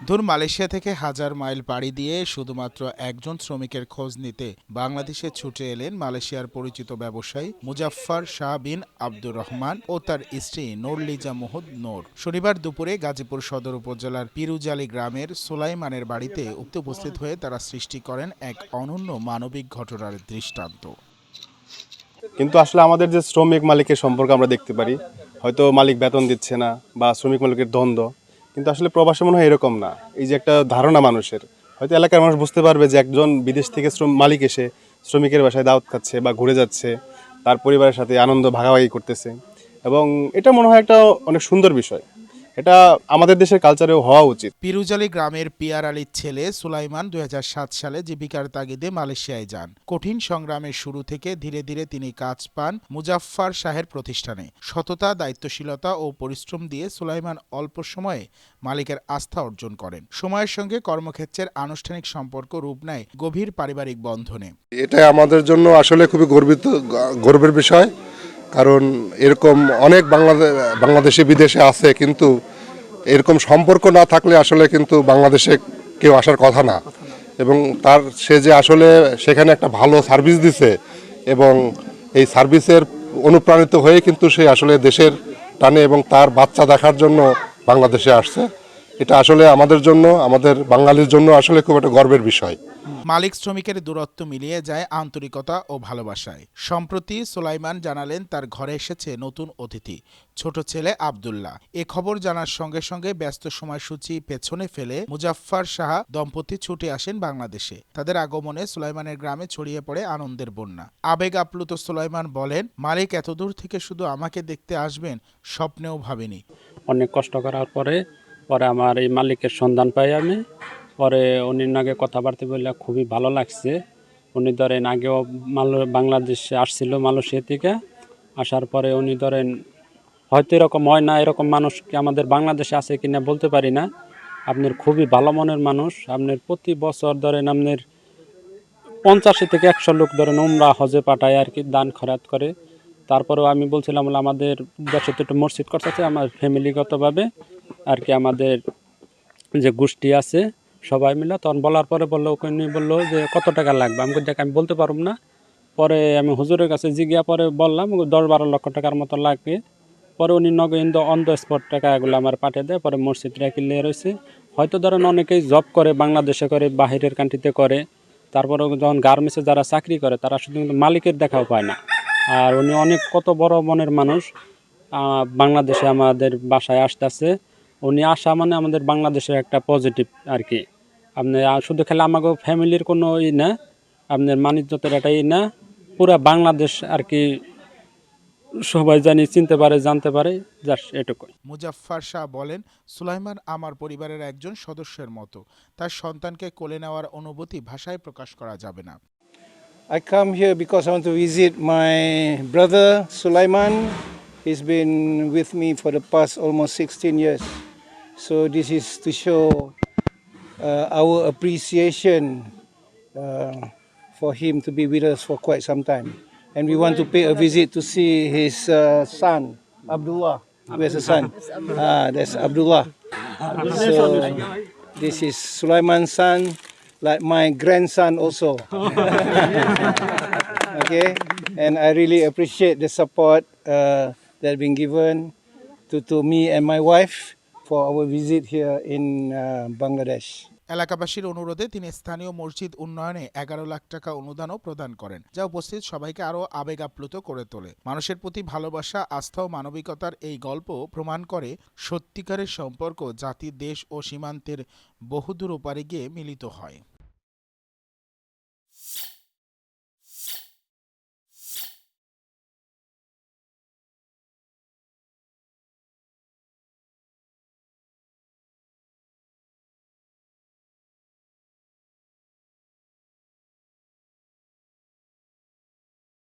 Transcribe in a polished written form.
দূর মালয়েশিয়া থেকে হাজার মাইল পাড়ি দিয়ে শুধুমাত্র একজন শ্রমিকের খোঁজ নিতে বাংলাদেশে ছুটে এলেন মালয়েশিয়ার পরিচিত ব্যবসায়ী মুজাফফর শাহ বিন আব্দুর রহমান ও তার স্ত্রী নূরলিজা মুহুদ নূর। শনিবার দুপুরে গাজীপুর সদর উপজেলার পিরুজালি গ্রামের সুলাইমানের বাড়িতে উপস্থিত হয়ে তারা সৃষ্টি করেন এক অনন্য মানবিক ঘটনার দৃষ্টান্ত। কিন্তু আসলে আমাদের যে শ্রমিক মালিকের সম্পর্ক আমরা দেখতে পারি, হয়তো মালিক বেতন দিচ্ছে না বা শ্রমিক মালিকের দ্বন্দ্ব, কিন্তু আসলে প্রবাসে মনে হয় এরকম না। এই যে একটা ধারণা মানুষের, হয়তো এলাকার মানুষ বুঝতে পারবে যে একজন বিদেশ থেকে মালিক এসে শ্রমিকের বাসায় দাওয়াত খাচ্ছে বা ঘুরে যাচ্ছে, তার পরিবারের সাথে আনন্দ ভাগাভাগি করতেছে, এবং এটা মনে হয় একটা অনেক সুন্দর বিষয়। এটা আমাদের দেশের কালচারেও হওয়া উচিত। পিরুজালি গ্রামের পিয়ার আলীর ছেলে সুলাইমান 2007 সালে জীবিকার তাগিদে মালয়েশিয়ায় যান। কঠিন সংগ্রামের শুরু থেকে ধীরে ধীরে তিনি কাজ পান মুজাফফর শাহের প্রতিষ্ঠানে। সততা, দায়িত্বশীলতা ও পরিশ্রম দিয়ে সুলাইমান অল্প সময়ে মালিকের আস্থা অর্জন করেন। সময়ের সঙ্গে কর্মক্ষেত্রের আনুষ্ঠানিক সম্পর্ক রূপ নেয় গভীর পারিবারিক বন্ধনে। এটা আমাদের জন্য আসলে খুবই গর্বের বিষয়, কারণ এরকম অনেক বাংলাদেশি বিদেশে আছে, কিন্তু এরকম সম্পর্ক না থাকলে আসলে কিন্তু বাংলাদেশে কেউ আসার কথা না। এবং সে যে আসলে সেখানে একটা ভালো সার্ভিস দিছে এবং এই সার্ভিসের অনুপ্রাণিত হয়ে কিন্তু সে আসলে দেশের টানে এবং তার বাচ্চা দেখার জন্য বাংলাদেশে আসছে। এটা আসলে আমাদের জন্য, আমাদের বাঙালির জন্য আসলে খুব একটা গর্বের বিষয়। মালিক শ্রমিকের দূরত্ব মিলিয়ে যায় আন্তরিকতা ও ভালোবাসায়। সম্প্রতি সুলাইমান জানালেন তার ঘরে এসেছে নতুন অতিথি, ছোট ছেলে আব্দুল্লাহ। এ খবর জানার সঙ্গে সঙ্গে ব্যস্ত সময়সূচি পেছনে ফেলে মুজাফফর শাহ দম্পতি ছুটে আসেন বাংলাদেশে। তাদের আগমনে সুলাইমানের গ্রামে ছড়িয়ে পড়ে আনন্দের বন্যা। আবেগ আপ্লুত সুলাইমান বলেন, মালিক এতদূর থেকে শুধু আমাকে দেখতে আসবেন স্বপ্নেও ভাবিনি। অনেক কষ্ট করার পরে আমার এই মালিকের সন্ধান পাই আমি। পরে উনি নাগে কথাবার্তা বললে খুবই ভালো লাগছে। উনি ধরেন আগেও বাংলাদেশে আসছিল মালয়েশিয়া থেকে। আসার পরে উনি ধরেন হয়তো এরকম হয় না, এরকম মানুষ কি আমাদের বাংলাদেশে আছে কিনা বলতে পারি না। আপনার খুবই ভালো মনের মানুষ। আপনার প্রতি বছর ধরেন আপনার 50 থেকে 100 লোক ধরেন উমরা হজে পাঠায় আর কি, দান খয়রাত করে। তারপরেও আমি বলছিলাম আমাদের দেশে তো একটু মসজিদ করতেছে, আমার ফ্যামিলিগতভাবে আর কি, আমাদের যে গোষ্ঠী আছে সবাই মিলে। তখন বলার পরে বললো যে কত টাকা লাগবে। আমি বলতে পারব না। পরে আমি হুজুরের কাছে জিজ্ঞাসা পরে বললাম 10-12 লক্ষ টাকার মতো লাগবে। পরে উনি নগদ অন দ্য স্পট টাকা এগুলো আমার পাঠিয়ে দেয়। পরে মসজিদটা কিনলে রয়েছে। হয়তো ধরেন অনেকেই জব করে, বাংলাদেশে করে, বাহিরের কান্ট্রিতে করে। তারপরে যখন গার্মেন্টসে যারা চাকরি করে তারা শুধু কিন্তু মালিকের দেখাও পায় না। আর উনি অনেক কত বড় মনের মানুষ। বাংলাদেশে আমাদের বাসায় আসতেছে। উনি আসা মানে আমাদের বাংলাদেশের একটা পজিটিভ আর কি। আপনি শুধু খেলে আমাকে ফ্যামিলির কোনো না, আপনার মানিজ্যতের এটাই না, পুরা বাংলাদেশ আর কি সবাই চিনতে পারে, জানতে পারে, জাস্ট এটুকুই। মুজাফফর শাহ বলেন, সুলাইমান আমার পরিবারের একজন সদস্যের মতো। তার সন্তানকে কোলে নেওয়ার অনুভূতি ভাষায় প্রকাশ করা যাবে না। I come here because I want to visit my brother Sulaiman. He's been with me for the past almost 16 years. So this is to show our appreciation for him to be with us for quite some time. And we want to pay a visit to see his son, Abdullah. Where's the son? That's Abdullah. So this is Sulaiman's son, like my grandson also. Okay, and I really appreciate the support that been given to me and my wife for our visit here in Bangladesh. এলাকাবাসীর অনুরোধে তিনি স্থানীয় মসজিদ উন্নয়নে 11 লাখ টাকা অনুদানও প্রদান করেন, যা উপস্থিত সবাইকে আরও আবেগ আপ্লুত করে তোলে। মানুষের প্রতি ভালোবাসা, আস্থা ও মানবিকতার এই গল্প প্রমাণ করে সত্যিকারের সম্পর্ক জাতি, দেশ ও সীমান্তের বহুদূর ওপারে গিয়ে মিলিত হয়।